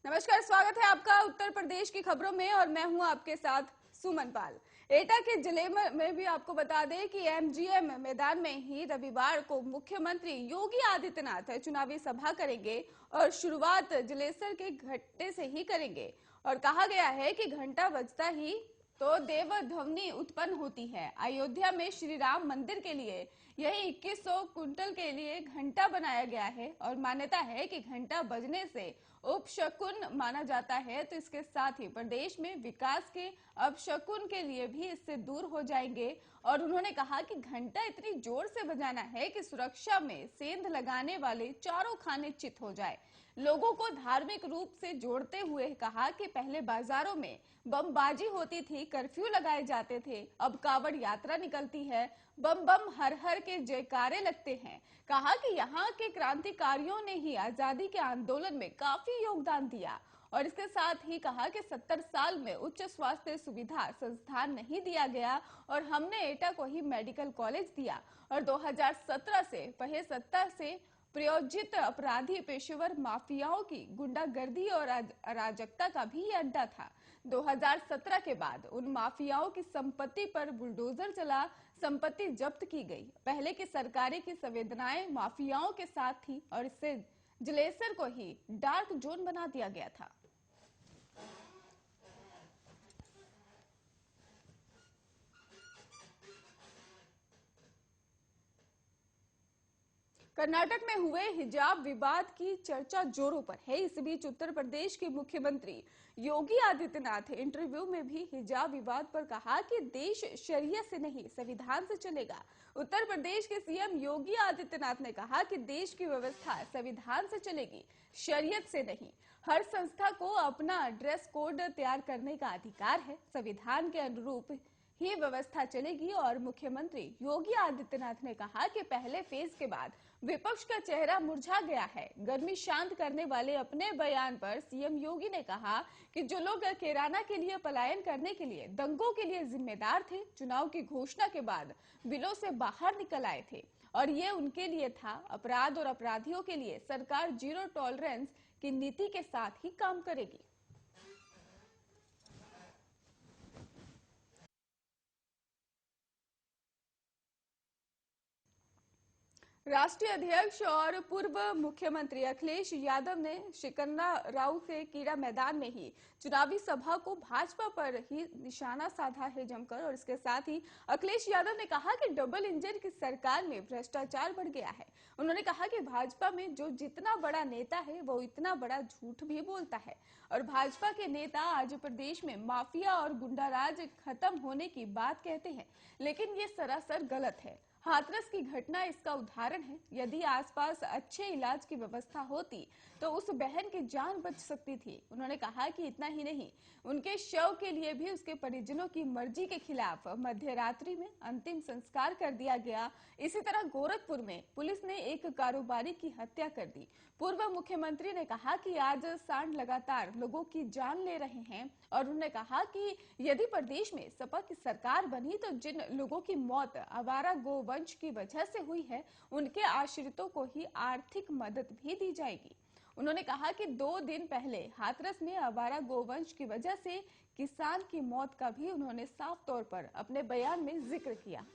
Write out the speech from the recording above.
नमस्कार, स्वागत है आपका उत्तर प्रदेश की खबरों में और मैं हूं आपके साथ सुमन पाल। एटा के जिले में भी आपको बता दें कि एमजीएम मैदान में ही रविवार को मुख्यमंत्री योगी आदित्यनाथ चुनावी सभा करेंगे और शुरुआत जलेसर के घट्टे से ही करेंगे। और कहा गया है कि घंटा बजता ही तो देव ध्वनि उत्पन्न होती है। अयोध्या में श्री राम मंदिर के लिए यही 2100 कुंटल के लिए घंटा बनाया गया है और मान्यता है कि घंटा बजने से उपशकुन माना जाता है। तो इसके साथ ही प्रदेश में विकास के अपशकुन के लिए भी इससे दूर हो जाएंगे। और उन्होंने कहा कि घंटा इतनी जोर से बजाना है कि सुरक्षा में सेंध लगाने वाले चारों खाने चित हो जाए। लोगों को धार्मिक रूप से जोड़ते हुए कहा कि पहले बाजारों में बमबाजी होती थी, कर्फ्यू लगाए जाते थे, अब कावड़ यात्रा निकलती है, बम बम हर हर के जयकारे लगते हैं। कहा कि यहाँ के क्रांतिकारियों ने ही आजादी के आंदोलन में काफी योगदान दिया। और इसके साथ ही कहा कि 70 साल में उच्च स्वास्थ्य सुविधा संस्थान नहीं दिया गया और हमने एटा को ही मेडिकल कॉलेज दिया। और 2017 से पहले सत्ता से प्रायोजित अपराधी पेशेवर माफियाओं की गुंडागर्दी और अराजकता का भी अड्डा था। 2017 के बाद उन माफियाओं की संपत्ति पर बुलडोजर चला, संपत्ति जब्त की गई। पहले की सरकारें की संवेदनाएं माफियाओं के साथ थी और इससे जलेसर को ही डार्क जोन बना दिया गया था। कर्नाटक में हुए हिजाब विवाद की चर्चा जोरों पर है। इस बीच उत्तर प्रदेश के मुख्यमंत्री योगी आदित्यनाथ इंटरव्यू में भी हिजाब विवाद पर कहा कि देश शरीयत से नहीं संविधान से चलेगा। उत्तर प्रदेश के सीएम योगी आदित्यनाथ ने कहा कि देश की व्यवस्था संविधान से चलेगी, शरीयत से नहीं। हर संस्था को अपना ड्रेस कोड तैयार करने का अधिकार है, संविधान के अनुरूप ही व्यवस्था चलेगी। और मुख्यमंत्री योगी आदित्यनाथ ने कहा कि पहले फेज के बाद विपक्ष का चेहरा मुरझा गया है। गर्मी शांत करने वाले अपने बयान पर सीएम योगी ने कहा कि जो लोग कैराना के लिए पलायन करने के लिए दंगों के लिए जिम्मेदार थे, चुनाव की घोषणा के बाद बिलों से बाहर निकल आए थे और ये उनके लिए था। अपराध और अपराधियों के लिए सरकार जीरो टॉलरेंस की नीति के साथ ही काम करेगी। राष्ट्रीय अध्यक्ष और पूर्व मुख्यमंत्री अखिलेश यादव ने शिकन्ना राव के कीड़ा मैदान में ही चुनावी सभा को भाजपा पर ही निशाना साधा है जमकर। और इसके साथ ही अखिलेश यादव ने कहा कि डबल इंजन की सरकार में भ्रष्टाचार बढ़ गया है। उन्होंने कहा कि भाजपा में जो जितना बड़ा नेता है वो इतना बड़ा झूठ भी बोलता है और भाजपा के नेता आज प्रदेश में माफिया और गुंडाराज खत्म होने की बात कहते हैं, लेकिन ये सरासर गलत है। हाथरस की घटना इसका उदाहरण है। यदि आसपास अच्छे इलाज की व्यवस्था होती तो उस बहन की जान बच सकती थी। उन्होंने कहा कि इतना ही नहीं, उनके शव के लिए भी उसके परिजनों की मर्जी के खिलाफ मध्य रात्रि में अंतिम संस्कार कर दिया गया। इसी तरह गोरखपुर में पुलिस ने एक कारोबारी की हत्या कर दी। पूर्व मुख्यमंत्री ने कहा कि आज सांड लगातार लोगों की जान ले रहे हैं और उन्होंने कहा कि यदि प्रदेश में सपा की सरकार बनी तो जिन लोगों की मौत आवारा गोवंश की वजह से हुई है, उनके आश्रितों को ही आर्थिक मदद भी दी जाएगी। उन्होंने कहा कि 2 दिन पहले हाथरस में आवारा गोवंश की वजह से किसान की मौत का भी उन्होंने साफ तौर पर अपने बयान में जिक्र किया।